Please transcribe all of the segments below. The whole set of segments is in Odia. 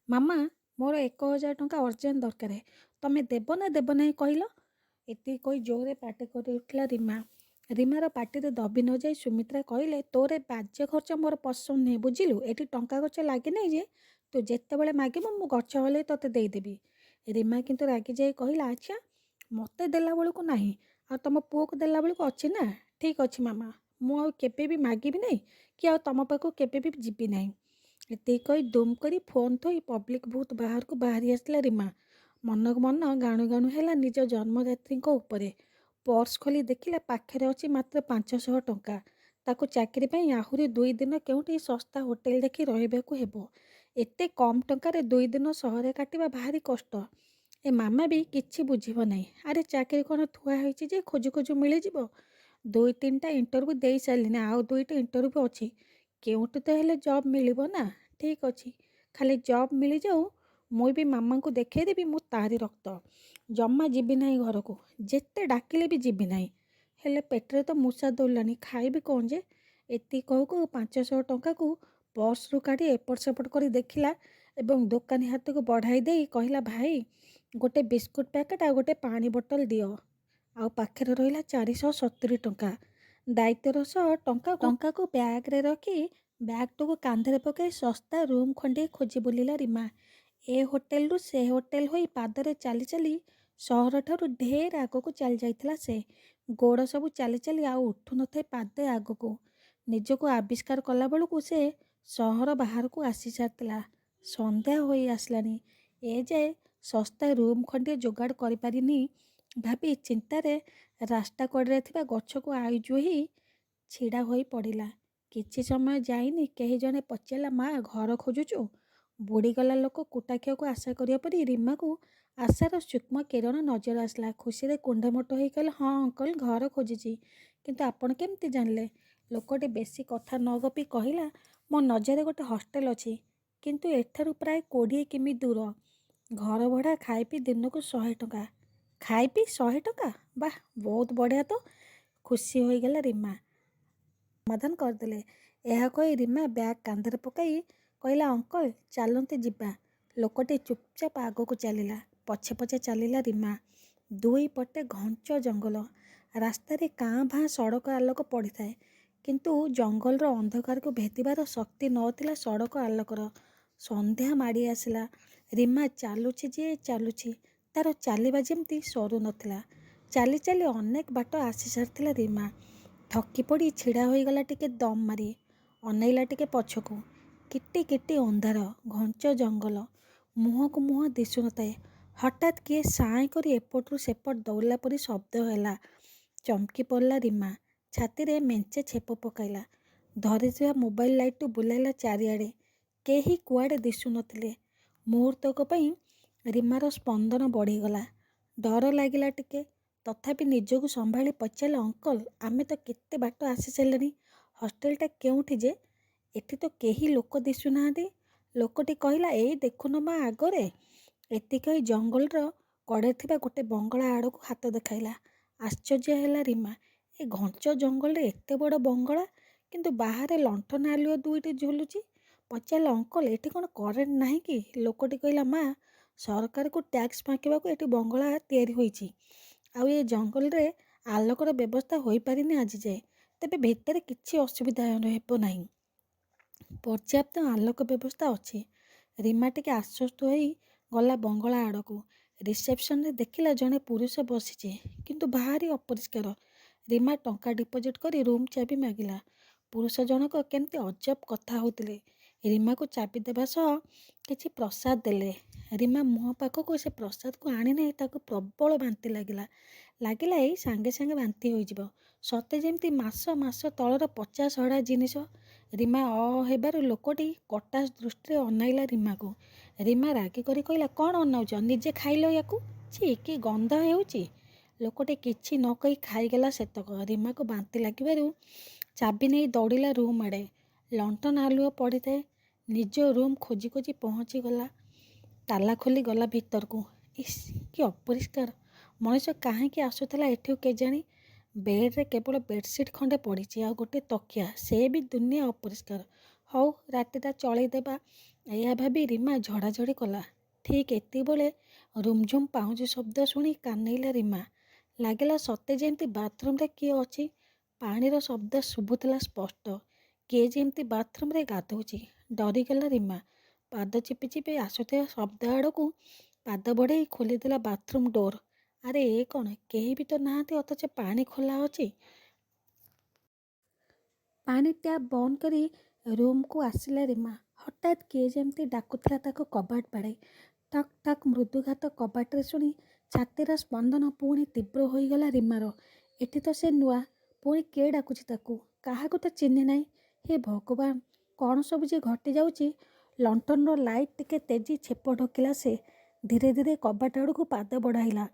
ମାମା, ମୋର 1,000 ଟଙ୍କା ଅର୍ଜେଣ୍ଟ ଦରକାର। ତମେ ଦେବ ନା ଦେବ ନାହିଁ କହିଲ? ଏତିକି କହି ଜୋରରେ ପାଟି କରି ଉଠିଲା ରୀମା। ରୀମାର ପାଟିରେ ଦବି ନ ଯାଇ ସୁମିତ୍ରା କହିଲେ, ତୋର ଏ ବାଜେ ଖର୍ଚ୍ଚ ମୋର ପସନ୍ଦ ନୁହେଁ, ବୁଝିଲୁ? ଏଠି ଟଙ୍କା ଗଛ ଲାଗିନାହିଁ ଯେ ତୁ ଯେତେବେଳେ ମାଗିବୁ ମୁଁ ଗଛ ହଲେଇ ତୋତେ ଦେଇଦେବି। ରୀମା କିନ୍ତୁ ରାଗି ଯାଇ କହିଲା, ଆଚ୍ଛା, ମୋତେ ଦେଲା ବେଳକୁ ନାହିଁ ଆଉ ତମ ପୁଅକୁ ଦେଲା ବେଳକୁ ଅଛି ନା? ଠିକ୍ ଅଛି ମାମା, ମୁଁ ଆଉ କେବେ ବି ମାଗିବି ନାହିଁ କି ଆଉ ତମ ପାଖକୁ କେବେ ବି ଯିବି ନାହିଁ। ଏତିକି କହି ଦୁମ୍ କରି ଫୋନ୍ ଥୋଇ ପବ୍ଲିକ୍ ବୁଥ୍ ବାହାରକୁ ବାହାରି ଆସିଲା ରୀମା। ମନକୁ ମନ ଗାଣୁ ଗାଣୁ ହେଲା ନିଜ ଜନ୍ମଦାତ୍ରୀଙ୍କ ଉପରେ। ପର୍ସ ଖୋଲି ଦେଖିଲା ପାଖରେ ଅଛି ମାତ୍ର 500 ଟଙ୍କା। ତାକୁ ଚାକିରି ପାଇଁ ଆହୁରି 2 ଦିନ କେଉଁଠି ଶସ୍ତା ହୋଟେଲ ଦେଖି ରହିବାକୁ ହେବ। ଏତେ କମ୍ ଟଙ୍କାରେ 2 ଦିନ ସହରରେ କାଟିବା ଭାରି କଷ୍ଟ। ଏ ମାମା ବି କିଛି ବୁଝିବ ନାହିଁ। ଆରେ ଚାକିରି କ'ଣ ଥୁଆ ହେଇଛି ଯେ ଖୋଜୁ ଖୋଜୁ ମିଳିଯିବ? 2-3ଟା ଇଣ୍ଟରଭ୍ୟୁ ଦେଇ ସାରିଲିନି, ଆଉ 2ଟା ଇଣ୍ଟରଭ୍ୟୁ ଅଛି। କେଉଁଠି ତ ହେଲେ ଜବ୍ ମିଳିବ ନା? ଠିକ୍ ଅଛି, ଖାଲି ଜବ୍ ମିଳିଯାଉ, ମୁଁ ବି ମାମାଙ୍କୁ ଦେଖେଇ ଦେବି ମୁଁ ତାରି ରକ୍ତ। ଜମା ଯିବି ନାହିଁ ଘରକୁ, ଯେତେ ଡାକିଲେ ବି ଯିବି ନାହିଁ। ହେଲେ ପେଟରେ ତ ମୂଷା ଦୌଡ଼ିଲାଣି, ଖାଇବି କ'ଣ ଯେ? ଏତିକି କହୁ କହୁ 500 ଟଙ୍କାକୁ ପର୍ସରୁ କାଢ଼ି ଏପଟ ସେପଟ କରି ଦେଖିଲା ଏବଂ ଦୋକାନୀ ହାତକୁ ବଢ଼ାଇ ଦେଇ କହିଲା, ଭାଇ, ଗୋଟେ ବିସ୍କୁଟ୍ ପ୍ୟାକେଟ୍ ଆଉ ଗୋଟେ ପାଣି ବୋତଲ ଦିଅ। ଆଉ ପାଖରେ ରହିଲା 470 ଟଙ୍କା। ଦାୟିତ୍ୱର ସହ ଟଙ୍କାକୁ ବ୍ୟାଗ୍ରେ ରଖି ବ୍ୟାଗ୍ଟିକୁ କାନ୍ଧରେ ପକାଇ ଶସ୍ତା ରୁମ୍ ଖଣ୍ଡିଏ ଖୋଜି ବୁଲିଲା ରୀମା। ଏ ହୋଟେଲରୁ ସେ ହୋଟେଲ ହୋଇ ପାଦରେ ଚାଲି ଚାଲି ସହରଠାରୁ ଢେର ଆଗକୁ ଚାଲି ଯାଇଥିଲା ସେ। ଗୋଡ଼ ସବୁ ଚାଲି ଚାଲି ଆଉ ଉଠୁନଥାଏ ପାଦେ ଆଗକୁ। ନିଜକୁ ଆବିଷ୍କାର କଲା ବେଳକୁ ସେ ସହର ବାହାରକୁ ଆସି ସାରିଥିଲା। ସନ୍ଧ୍ୟା ହୋଇ ଆସିଲାଣି। ଏ ଯାଏ ଶସ୍ତା ରୁମ୍ ଖଣ୍ଡିଏ ଯୋଗାଡ଼ କରିପାରିନି ଭାବି ଚିନ୍ତାରେ ରାସ୍ତା କଡ଼ରେ ଥିବା ଗଛକୁ ଆଇଜୋହି ଛିଡ଼ା ହୋଇ ପଡ଼ିଲା। କିଛି ସମୟ ଯାଇନି କେହି ଜଣେ ପଚାରିଲା, ମା, ଘର ଖୋଜୁଛୁ? ବୁଡ଼ିଗଲା ଲୋକ କୁଟାଖିଅକୁ ଆଶା କରିବା ପରି ରୀମାକୁ ଆଶାର ସୂକ୍ଷ୍ମ କିରଣ ନଜର ଆସିଲା। ଖୁସିରେ କୁଣ୍ଢମୋଟ ହୋଇ କହିଲା, ହଁ ଅଙ୍କଲ, ଘର ଖୋଜିଛି। କିନ୍ତୁ ଆପଣ କେମିତି ଜାଣିଲେ? ଲୋକଟି ବେଶୀ କଥା ନ ଗପି କହିଲା, ମୋ ନଜରରେ ଗୋଟେ ହଷ୍ଟେଲ ଅଛି, କିନ୍ତୁ ଏଠାରୁ ପ୍ରାୟ 20 କିମି ଦୂର। ଘର ଭଡ଼ା ଖାଇପି ଦିନକୁ 100 ଟଙ୍କା। ଖାଇପି 100 ଟଙ୍କା? ବାଃ, ବହୁତ ବଢ଼ିଆ ତ। ଖୁସି ହୋଇଗଲା ରୀମା। ସମାଧାନ କରିଦେଲେ। ଏହା କହି ରୀମା ବ୍ୟାଗ୍ କାନ୍ଧରେ ପକାଇ କହିଲା, ଅଙ୍କଲ, ଚାଲନ୍ତି ଯିବା। ଲୋକଟି ଚୁପଚାପ ଆଗକୁ ଚାଲିଲା। ପଛେ ପଛେ ଚାଲିଲା ରୀମା। ଦୁଇ ପଟେ ଘଞ୍ଚ ଜଙ୍ଗଲ। ରାସ୍ତାରେ କାଁ ଭାଁ ସଡ଼କ ଆଲୋକ ପଡ଼ିଥାଏ, କିନ୍ତୁ ଜଙ୍ଗଲର ଅନ୍ଧକାରକୁ ଭେଦିବାର ଶକ୍ତି ନଥିଲା ସଡ଼କ ଆଲୋକର। ସନ୍ଧ୍ୟା ମାଡ଼ି ଆସିଲା। ରୀମା ଚାଲୁଛି ଯେ ଚାଲୁଛି, ତାର ଚାଲିବା ଯେମିତି ସରୁ ନଥିଲା। ଚାଲି ଚାଲି ଅନେକ ବାଟ ଆସି ସାରିଥିଲା ରୀମା। ଥକି ପଡ଼ି ଛିଡ଼ା ହୋଇଗଲା ଟିକେ ଦମ୍ ମାରି। ଅନେଇଲା ଟିକେ ପଛକୁ। କିଟି କିଟି ଅନ୍ଧାର, ଘଞ୍ଚ ଜଙ୍ଗଲ, ମୁହଁକୁ ମୁହଁ ଦିଶୁନଥାଏ। ହଠାତ୍ କିଏ ସାଏଁ କରି ଏପଟରୁ ସେପଟ ଦୌଡ଼ିଲା ପରି ଶବ୍ଦ ହେଲା। ଚମକି ପଡ଼ିଲା ରୀମା। ଛାତିରେ ମେଞ୍ଚେ ଛେପ ପକାଇଲା। ଧରିଥିବା ମୋବାଇଲ ଲାଇଟ୍ଟି ବୁଲାଇଲା ଚାରିଆଡ଼େ। କେହି କୁଆଡ଼େ ଦିଶୁନଥିଲେ। ମୁହୂର୍ତ୍ତକ ପାଇଁ ରୀମାର ସ୍ପନ୍ଦନ ବଢ଼ିଗଲା। ଡର ଲାଗିଲା ଟିକେ। ତଥାପି ନିଜକୁ ସମ୍ଭାଳି ପଚାରିଲା, ଅଙ୍କଲ, ଆମେ ତ କେତେ ବାଟ ଆସି ସାରିଲେଣି। ହଷ୍ଟେଲଟା କେଉଁଠି ଯେ? ଏଠି ତ କେହି ଲୋକ ଦିଶୁନାହାନ୍ତି। ଲୋକଟି କହିଲା, ଏଇ ଦେଖୁନ ମା, ଆଗରେ। ଏତିକି କହି ଜଙ୍ଗଲର କଡ଼ରେ ଥିବା ଗୋଟେ ବଙ୍ଗଳା ଆଡ଼କୁ ହାତ ଦେଖାଇଲା। ଆଶ୍ଚର୍ଯ୍ୟ ହେଲା ରୀମା। ଏ ଘଞ୍ଚ ଜଙ୍ଗଲରେ ଏତେ ବଡ଼ ବଙ୍ଗଳା, କିନ୍ତୁ ବାହାରେ ଲଣ୍ଠନ ଆଲୁଅ 2ଟି ଝୁଲୁଛି। ପଚାରିଲା, ଅଙ୍କଲ, ଏଠି କ'ଣ କରେଣ୍ଟ ନାହିଁ କି? ଲୋକଟି କହିଲା, ମା, ସରକାରକୁ ଟ୍ୟାକ୍ସ ଫାଙ୍କିବାକୁ ଏଠି ବଙ୍ଗଳା ତିଆରି ହୋଇଛି। ଆଉ ଏ ଜଙ୍ଗଲରେ ଆଲୋକର ବ୍ୟବସ୍ଥା ହୋଇପାରିନି ଆଜି ଯାଏ। ତେବେ ଭିତରେ କିଛି ଅସୁବିଧା ହେବ ନାହିଁ। ପର୍ଯ୍ୟାପ୍ତ ଆଲୋକ ବ୍ୟବସ୍ଥା ଅଛି। ରୀମା ଟିକେ ଆଶ୍ୱସ୍ତ ହୋଇ ଗଲା ବଙ୍ଗଳା ଆଡ଼କୁ। ରିସେପ୍ସନରେ ଦେଖିଲା ଜଣେ ପୁରୁଷ ବସିଛି, କିନ୍ତୁ ଭାରି ଅପରିଷ୍କାର। ରୀମା ଟଙ୍କା ଡିପୋଜିଟ୍ କରି ରୁମ୍ ଚାବି ମାଗିଲା। ପୁରୁଷ ଜଣକ କେମିତି ଅଜବ କଥା ହେଉଥିଲେ। ରୀମାକୁ ଚାବି ଦେବା ସହ କିଛି ପ୍ରସାଦ ଦେଲେ। ରୀମା ମୁହଁ ପାଖକୁ ସେ ପ୍ରସାଦକୁ ଆଣି ନେଇ ତାକୁ ପ୍ରବଳ ବାନ୍ତି ଲାଗିଲା। ଏଇ ସାଙ୍ଗେ ସାଙ୍ଗେ ବାନ୍ତି ହୋଇଯିବ। ସତେ ଯେମିତି ମାସ ମାସ ତଳର ପଚା ସଢ଼ା ଜିନିଷ। ରୀମା ହେବାରୁ ଲୋକଟି କଟା ଦୃଷ୍ଟିରେ ଅନାଇଲା ରୀମାକୁ। ରୀମା ରାଗି କରି କହିଲା, କ'ଣ ଅନାଉଛ? ନିଜେ ଖାଇଲ ୟାକୁ। ଛି, କି ଗନ୍ଧ ହେଉଛି। ଲୋକଟି କିଛି ନ କହି ଖାଇଗଲା ସେତକ। ରୀମାକୁ ବାନ୍ତି ଲାଗିବାରୁ ଚାବି ନେଇ ଦୌଡ଼ିଲା ରୁମ୍ ଆଡ଼େ। ଲଣ୍ଠନ ଆଲୁଅ ପଡ଼ିଥାଏ। ନିଜ ରୁମ୍ ଖୋଜି ଖୋଜି ପହଞ୍ଚିଗଲା। ତାଲା ଖୋଲି ଗଲା ଭିତରକୁ। ଇସ୍, କି ଅପରିଷ୍କାର। ମଣିଷ କାହିଁକି ଆସୁଥିଲା ଏଠିକୁ କେଜାଣି? ବେଡ଼୍ରେ କେବଳ ବେଡ଼ସିଟ୍ ଖଣ୍ଡେ ପଡ଼ିଛି ଆଉ ଗୋଟେ ତକିଆ, ସେ ବି ଦୁନିଆ ଅପରିଷ୍କାର। ହଉ, ରାତିଟା ଚଳେଇ ଦେବା। ଏହା ଭାବି ରିମା ଝଡ଼ାଝଡ଼ି କଲା। ଠିକ୍ ଏତିକିବେଳେ ରୁମଝୁମ୍ ପାଉଁଜି ଶବ୍ଦ ଶୁଣି କାନେଇଲା ରିମା। ଲାଗିଲା ସତେ ଯେମିତି ବାଥରୁମରେ କିଏ ଅଛି। ପାଣିର ଶବ୍ଦ ଶୁଭୁଥିଲା ସ୍ପଷ୍ଟ। କିଏ ଯେମିତି ବାଥରୁମରେ ଗାଧୋଉଛି। ଡରିଗଲା ରିମା। ପାଦ ଚିପି ଚିପି ଆସୁଥିବା ଶବ୍ଦ ଆଡ଼କୁ ପାଦ ବଢ଼େଇ ଖୋଲିଦେଲା ବାଥରୁମ୍ ଡୋର୍। ଆରେ ଏ କ'ଣ? କେହି ବି ତ ନାହାନ୍ତି, ଅଥଚ ପାଣି ଖୋଲା ଅଛି। ପାଣି ଟ୍ୟାପ୍ ବନ୍ଦ କରି ରୁମ୍କୁ ଆସିଲା ରିମା। ହଠାତ୍ କିଏ ଯେମିତି ଡାକୁଥିଲା ତାକୁ କବାଟ ବାଡ଼େଇ। ଠକ୍ ଠକ୍ ମୃଦୁଘାତ କବାଟରେ ଶୁଣି ଛାତିର ସ୍ପନ୍ଦନ ପୁଣି ତୀବ୍ର ହୋଇଗଲା ରିମାର। ଏଠି ତ ସେ ନୂଆ, ପୁଣି କିଏ ଡାକୁଛି ତାକୁ? କାହାକୁ ତ ଚିହ୍ନି ନାହିଁ। ହେ ଭଗବାନ, କ'ଣ ସବୁ ଯେ ଘଟି ଯାଉଛି। ଲଣ୍ଠନର ଲାଇଟ୍ ଟିକେ ତେଜି ଛେପ ଢୋକିଲା ସେ। ଧୀରେ ଧୀରେ କବାଟ ଆଡ଼କୁ ପାଦ ବଢ଼ାଇଲା।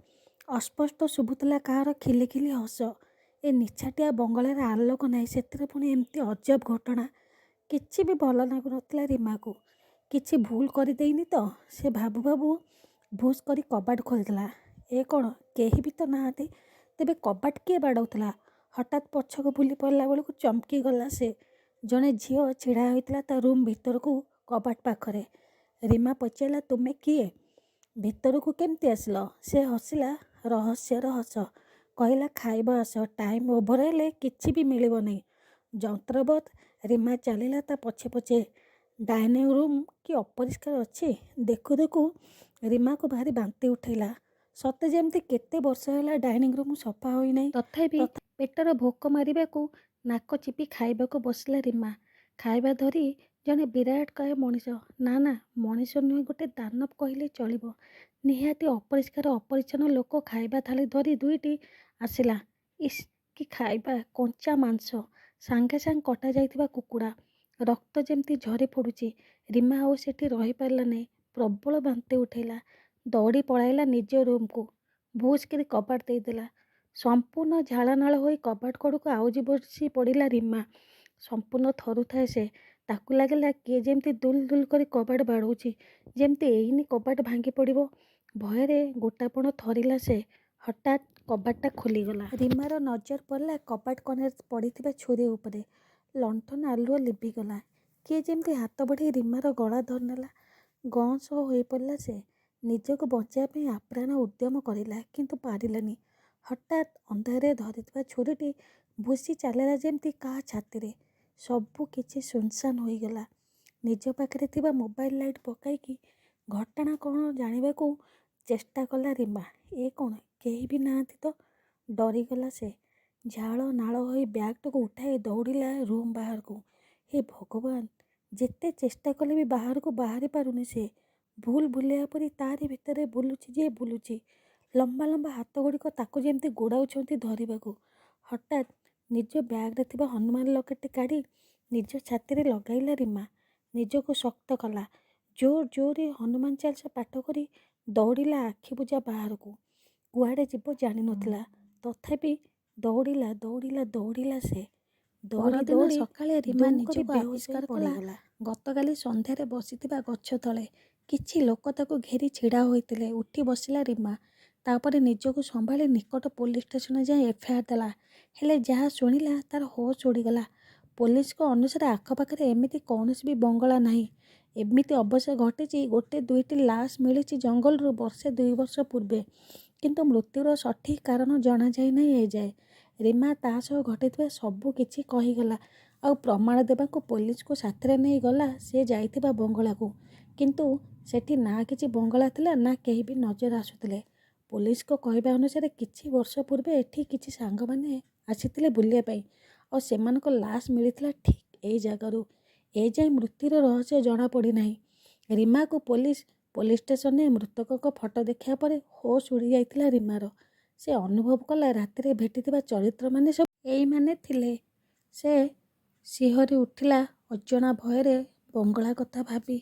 ଅସ୍ପଷ୍ଟ ଶୁଭୁଥିଲା କାହାର ଖିଲିଖିଲି ହସ। ଏ ନିଛାଟିଆ ବଙ୍ଗଳାରେ ଆଲୋକ ନାହିଁ, ସେଥିରେ ପୁଣି ଏମିତି ଅଜବ ଘଟଣା। କିଛି ବି ଭଲ ଲାଗୁନଥିଲା ରିମାକୁ। କିଛି ଭୁଲ କରିଦେଇନି ତ? ସେ ଭାବୁ ଭାବୁ ଭୁସ୍ କରି କବାଟ ଖୋଲିଦେଲା। ଏ କ'ଣ? କେହି ବି ତ ନାହାନ୍ତି। ତେବେ କବାଟ କିଏ ବାଡ଼ଉଥିଲା? ହଠାତ୍ ପଛକୁ ବୁଲି ପଡ଼ିଲା ବେଳକୁ ଚମକି ଗଲା ସେ। ଜଣେ ଝିଅ ଛିଡ଼ା ହୋଇଥିଲା ତା ରୁମ୍ ଭିତରକୁ କବାଟ ପାଖରେ। ରିମା ପଚାରିଲା, ତୁମେ କିଏ? ଭିତରକୁ କେମିତି ଆସିଲ? ସେ ହସିଲା ରହସ୍ୟର ହସ। କହିଲା, ଖାଇବା ଆସ, ଟାଇମ୍ ଓଭର ହେଲେ କିଛି ବି ମିଳିବ ନାହିଁ। ଯନ୍ତ୍ରବତ୍ ରିମା ଚାଲିଲା ତା ପଛେ ପଛେ। ଡାଇନିଂ ରୁମ୍ କି ଅପରିଷ୍କାର ଅଛି। ଦେଖୁ ଦେଖୁ ରିମାକୁ ଭାରି ବାନ୍ତି ଉଠେଇଲା। ସତେ ଯେମିତି କେତେ ବର୍ଷ ହେଲା ଡାଇନିଂ ରୁମ୍ ସଫା ହୋଇନାହିଁ। ତଥାପି ପେଟର ଭୋକ ମାରିବାକୁ ନାକ ଚିପି ଖାଇବାକୁ ବସିଲା ରିମା। ଖାଇବା ଧରି ଜଣେ ବିରାଟକାୟ ମଣିଷ। ନା ନା, ମଣିଷ ନୁହେଁ, ଗୋଟେ ଦାନବ କହିଲେ ଚଳିବ। ନିହାତି ଅପରିଷ୍କାର ଅପରିଚ୍ଛନ୍ନ ଲୋକ ଖାଇବା ଥାଳି ଧରି ଦୁଇଟି ଆସିଲା। ଇସ୍, କି ଖାଇବା! କଞ୍ଚା ମାଂସ, ସାଙ୍ଗେ ସାଙ୍ଗେ କଟା ଯାଇଥିବା କୁକୁଡ଼ା। ରକ୍ତ ଯେମିତି ଝରି ପଡ଼ୁଛି। ରିମା ଆଉ ସେଠି ରହିପାରିଲା ନାହିଁ। ପ୍ରବଳ ବାନ୍ତି ଉଠେଇଲା। ଦୌଡ଼ି ପଳାଇଲା ନିଜ ରୁମ୍କୁ। ଭୁସ୍ କରି କବାଟ ଦେଇଦେଲା। ସମ୍ପୂର୍ଣ୍ଣ ଝାଳନାଳ ହୋଇ କବାଟ କଡ଼କୁ ଆଉଜି ବସି ପଡ଼ିଲା ରିମା। ସମ୍ପୂର୍ଣ୍ଣ ଥରୁଥାଏ ସେ। ତାକୁ ଲାଗିଲା କିଏ ଯେମିତି ଦୁଲ ଦୁଲ କରି କବାଟ ବାଡ଼ଉଛି। ଯେମିତି ଏଇନି କବାଟ ଭାଙ୍ଗି ପଡ଼ିବ। ଭୟରେ ଗୋଟାପଣ ଥରିଲା ସେ। ହଠାତ୍ କବାଟଟା ଖୋଲିଗଲା। ରିମାର ନଜର ପଡ଼ିଲା କବାଟ କଣରେ ପଡ଼ିଥିବା ଛୁରୀ ଉପରେ। ଲଣ୍ଠନ ଆଲୁଅ ଲିଭିଗଲା। କିଏ ଯେମିତି ହାତ ବଢ଼େଇ ରିମାର ଗଳା ଧରିନେଲା। ଗଁ ସହ ହୋଇପଡ଼ିଲା ସେ। ନିଜକୁ ବଞ୍ଚାଇବା ପାଇଁ ଆପ୍ରାଣ ଉଦ୍ୟମ କରିଲା, କିନ୍ତୁ ପାରିଲାନି। ହଠାତ୍ ଅନ୍ଧାରରେ ଧରିଥିବା ଛୁରୀଟି ଭୁଷି ଚାଲିଲା ଯେମିତି କାହା ଛାତିରେ। ସବୁ କିଛି ଶୂନଶାନ ହୋଇଗଲା। ନିଜ ପାଖରେ ଥିବା ମୋବାଇଲ ଲାଇଟ୍ ପକାଇକି ଘଟଣା କ'ଣ ଜାଣିବାକୁ ଚେଷ୍ଟା କଲା ରିମା। ଏ କ'ଣ? କେହି ବି ନାହାନ୍ତି ତ? ଡରିଗଲା ସେ। ଝାଳ ନାଳ ହୋଇ ବ୍ୟାଗ୍ଟିକୁ ଉଠାଇ ଦୌଡ଼ିଲା ରୁମ୍ ବାହାରକୁ। ହେ ଭଗବାନ, ଯେତେ ଚେଷ୍ଟା କଲେ ବି ବାହାରକୁ ବାହାରି ପାରୁନି ସେ। ଭୁଲ ଭୁଲିଆ ପରି ତାରି ଭିତରେ ବୁଲୁଛି ଯେ ବୁଲୁଛି। ଲମ୍ବା ଲମ୍ବା ହାତଗୁଡ଼ିକ ତାକୁ ଯେମିତି ଗୋଡ଼ାଉଛନ୍ତି ଧରିବାକୁ। ହଠାତ୍ ନିଜ ବ୍ୟାଗ୍ରେ ଥିବା ହନୁମାନ ଲକେଟ୍ଟି କାଢ଼ି ନିଜ ଛାତିରେ ଲଗାଇଲା ରିମା। ନିଜକୁ ଶକ୍ତ କଲା। ଜୋର ଜୋରରେ ହନୁମାନ ଚାଳିଶା ପାଠ କରି ଦୌଡ଼ିଲା ଆଖିବୁଜା ବାହାରକୁ। କୁଆଡ଼େ ଯିବ ଜାଣିନଥିଲା। ତଥାପି ଦୌଡ଼ିଲା ଦୌଡ଼ିଲା ଦୌଡ଼ିଲା ସେ। ଦୌଡ଼ି ଦୌଡ଼ି ସକାଳେ ରିମା ନିଜକୁ ଆବିଷ୍କାର କଲା ଗତକାଲି ସନ୍ଧ୍ୟାରେ ବସିଥିବା ଗଛ ତଳେ। କିଛି ଲୋକ ତାକୁ ଘେରି ଛିଡ଼ା ହୋଇଥିଲେ। ଉଠି ବସିଲା ରିମା। ତାପରେ ନିଜକୁ ସମ୍ଭାଳି ନିକଟ ପୋଲିସ ଷ୍ଟେସନ ଯାଇ ଏଫ୍ଆଇଆର୍ ଦେଲା। ହେଲେ ଯାହା ଶୁଣିଲା ତାର ହୋସ୍ ଉଡ଼ିଗଲା। ପୋଲିସଙ୍କ ଅନୁସାରେ ଆଖପାଖରେ ଏମିତି କୌଣସି ବି ବଙ୍ଗଳା ନାହିଁ। ଏମିତି ଅବଶ୍ୟ ଘଟିଛି, ଗୋଟେ ଦୁଇଟି ଲାଶ୍ ମିଳିଛି ଜଙ୍ଗଲରୁ ବର୍ଷେ 2 ବର୍ଷ ପୂର୍ବେ, କିନ୍ତୁ ମୃତ୍ୟୁର ସଠିକ୍ କାରଣ ଜଣାଯାଇ ନାହିଁ ଏଯାଏ। ରିମା ତା ସହ ଘଟିଥିବା ସବୁ କିଛି କହିଗଲା। ଆଉ ପ୍ରମାଣ ଦେବାକୁ ପୋଲିସକୁ ସାଥିରେ ନେଇ ଗଲା ସେ ଯାଇଥିବା ବଙ୍ଗଳାକୁ। କିନ୍ତୁ ସେଠି ନା କିଛି ବଙ୍ଗଳା ଥିଲା, ନା କେହି ବି ନଜର ଆସୁଥିଲେ। ପୋଲିସଙ୍କ କହିବା ଅନୁସାରେ କିଛି ବର୍ଷ ପୂର୍ବେ ଏଠି କିଛି ସାଙ୍ଗମାନେ ଆସିଥିଲେ ବୁଲିବା ପାଇଁ, ଆଉ ସେମାନଙ୍କ ଲାଶ୍ ମିଳିଥିଲା ଠିକ୍ ଏଇ ଜାଗାରୁ। ଏଯାଏଁ ମୃତ୍ୟୁର ରହସ୍ୟ ଜଣାପଡ଼ିନାହିଁ। ରିମାକୁ ପୋଲିସ ଷ୍ଟେସନରେ ମୃତକଙ୍କ ଫଟୋ ଦେଖିବା ପରେ ହୋସ୍ ଉଡ଼ି ଯାଇଥିଲା ରିମାର। ସେ ଅନୁଭବ କଲା ରାତିରେ ଭେଟିଥିବା ଚରିତ୍ରମାନେ ସବୁ ଏଇମାନେ ଥିଲେ। ସେ ଶିହରି ଉଠିଲା ଅଜଣା ଭୟରେ ବଙ୍ଗଳା କଥା ଭାବି।